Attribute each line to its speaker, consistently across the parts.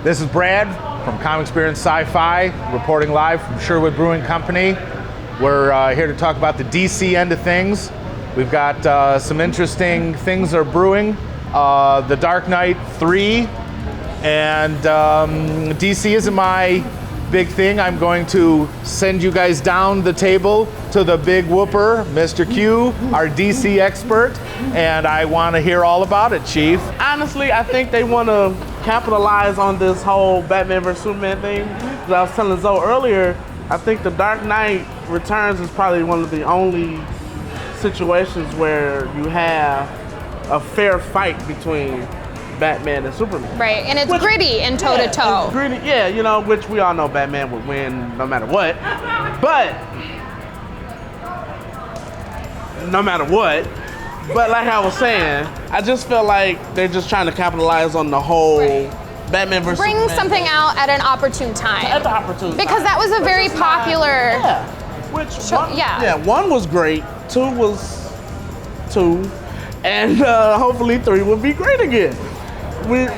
Speaker 1: This is Brad from Comic Experience Sci-Fi, reporting live from Sherwood Brewing Company. We're here to talk about the DC end of things. We've got some interesting things that are brewing. The Dark Knight 3, and DC isn't my big thing. I'm going to send you guys down the table to the big whooper, Mr. Q, our DC expert, and I want to hear all about it, Chief.
Speaker 2: Honestly, I think they want to capitalize on this whole Batman vs. Superman thing. As I was telling Zoe earlier, I think The Dark Knight Returns is probably one of the only situations where you have a fair fight between Batman and Superman.
Speaker 3: Right, and it's gritty and toe-to-toe.
Speaker 2: It's gritty, yeah, you know, which we all know Batman would win no matter what. But, but like I was saying, I just feel like they're just trying to capitalize on the whole Batman versus
Speaker 3: Bring
Speaker 2: Superman
Speaker 3: something
Speaker 2: thing.
Speaker 3: out at an opportune time.
Speaker 2: At the opportune
Speaker 3: Because
Speaker 2: time.
Speaker 3: that was a very popular...
Speaker 2: One was great, two was two, and hopefully 3 will be great again.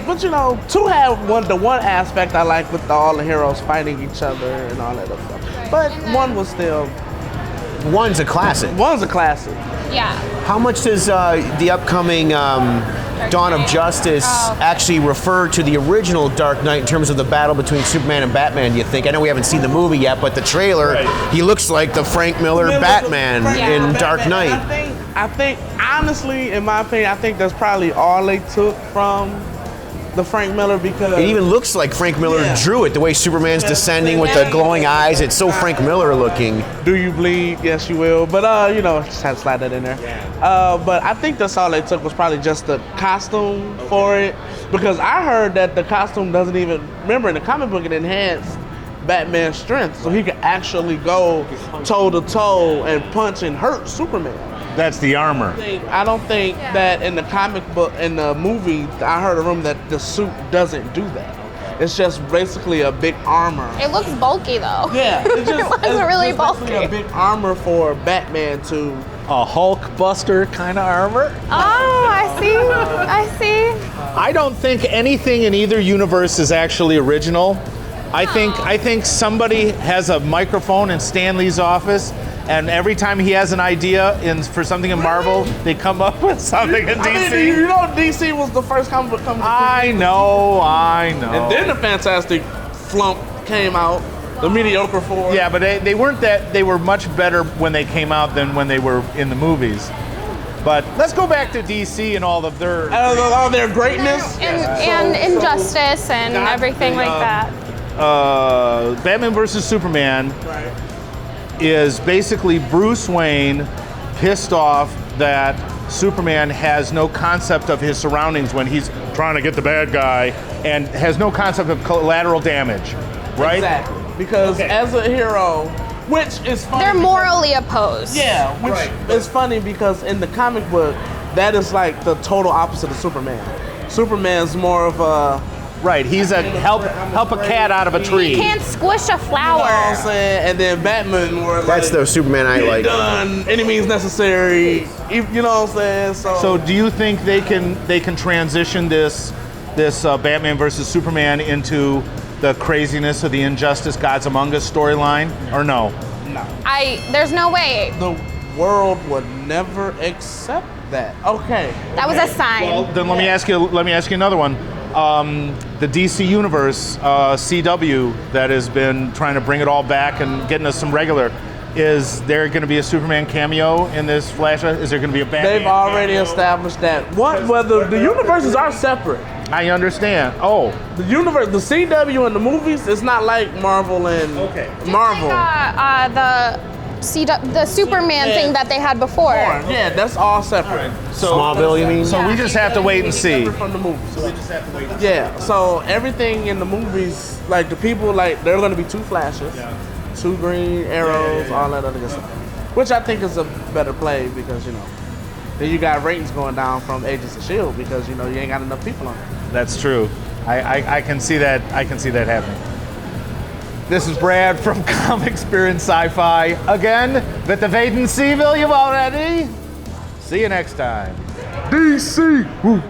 Speaker 2: But you know, 2 had the one aspect I like with all the heroes fighting each other and all that other stuff. But 1 was still...
Speaker 4: One's a classic.
Speaker 2: One's a classic.
Speaker 3: Yeah.
Speaker 4: How much does the upcoming Dawn of Justice actually refer to the original Dark Knight in terms of the battle between Superman and Batman, do you think? I know we haven't seen the movie yet, but the trailer, he looks like the Frank Miller Batman in Dark Knight.
Speaker 2: I think, honestly, in my opinion, I think that's probably all they took from the Frank Miller, because
Speaker 4: it even looks like Frank Miller drew it, the way Superman's descending with the glowing eyes. It's so Frank Miller looking.
Speaker 2: Do you bleed? Yes, you will. But, you know, just had to slide that in there. But I think that's all they took was probably just the costume for it. Because I heard that the costume doesn't even, remember in the comic book, it enhanced Batman's strength. So he could actually go toe-to-toe and punch and hurt Superman.
Speaker 1: That's the armor.
Speaker 2: I don't think that in the comic book, in the movie, I heard a rumor that the suit doesn't do that. It's just basically a big armor.
Speaker 3: It looks bulky though.
Speaker 2: Yeah,
Speaker 3: it looks really bulky.
Speaker 2: A big armor for Batman to...
Speaker 1: A Hulk Buster kind of armor?
Speaker 3: Oh, I see.
Speaker 1: I don't think anything in either universe is actually original. I think somebody has a microphone in Stan Lee's office, and every time he has an idea for something in Marvel, they come up with something in DC.
Speaker 2: I mean, you know DC was the first comic book company.
Speaker 1: I know.
Speaker 2: And then the Fantastic Flump came out, the mediocre 4.
Speaker 1: Yeah, but they weren't that. They were much better when they came out than when they were in the movies. But let's go back to DC and all of their
Speaker 2: greatness
Speaker 3: and injustice and everything like that.
Speaker 1: Batman vs. Superman is basically Bruce Wayne pissed off that Superman has no concept of his surroundings when he's trying to get the bad guy, and has no concept of collateral damage, right?
Speaker 2: Exactly. Because as a hero, which is funny.
Speaker 3: They're morally opposed.
Speaker 2: Yeah, which is funny because in the comic book, that is like the total opposite of Superman. Superman's more of a...
Speaker 1: Right, he's a help a cat out of a tree.
Speaker 3: He can't squish a flower.
Speaker 2: You know what I'm saying? And then Batman were like...
Speaker 4: That's the Superman I like.
Speaker 2: Done, any means necessary. You know what I'm saying?
Speaker 1: So do you think they can transition this Batman versus Superman into the craziness of the Injustice Gods Among Us storyline, or no?
Speaker 2: No.
Speaker 3: There's no way.
Speaker 2: The world would never accept that. Okay.
Speaker 3: That was a sign.
Speaker 1: Well, then let me ask you another one. The DC Universe, CW, that has been trying to bring it all back and getting us some regular. Is there going to be a Superman cameo in this Flash? Is there going to be a Batman?
Speaker 2: They've already established that. Whether the universes are separate.
Speaker 1: I understand. Oh,
Speaker 2: the universe, the CW and the movies, it's not like Marvel and Marvel.
Speaker 3: Like, the Superman thing that they had before.
Speaker 2: Yeah, that's all separate.
Speaker 1: so
Speaker 4: Smallville, you mean?
Speaker 1: So we just have to wait and see.
Speaker 2: From the movies. Yeah, so everything in the movies, like the people, like they're going to be 2 Flashes, 2 Green Arrows, all that other good stuff. Which I think is a better play because, you know, then you got ratings going down from Agents of S.H.I.E.L.D. because, you know, you ain't got enough people on it.
Speaker 1: That's true. I can see that. I can see that happening. This is Brad from Comic Experience Sci-Fi. Again, bitte wait and see, will you already? See you next time. DC! Woo.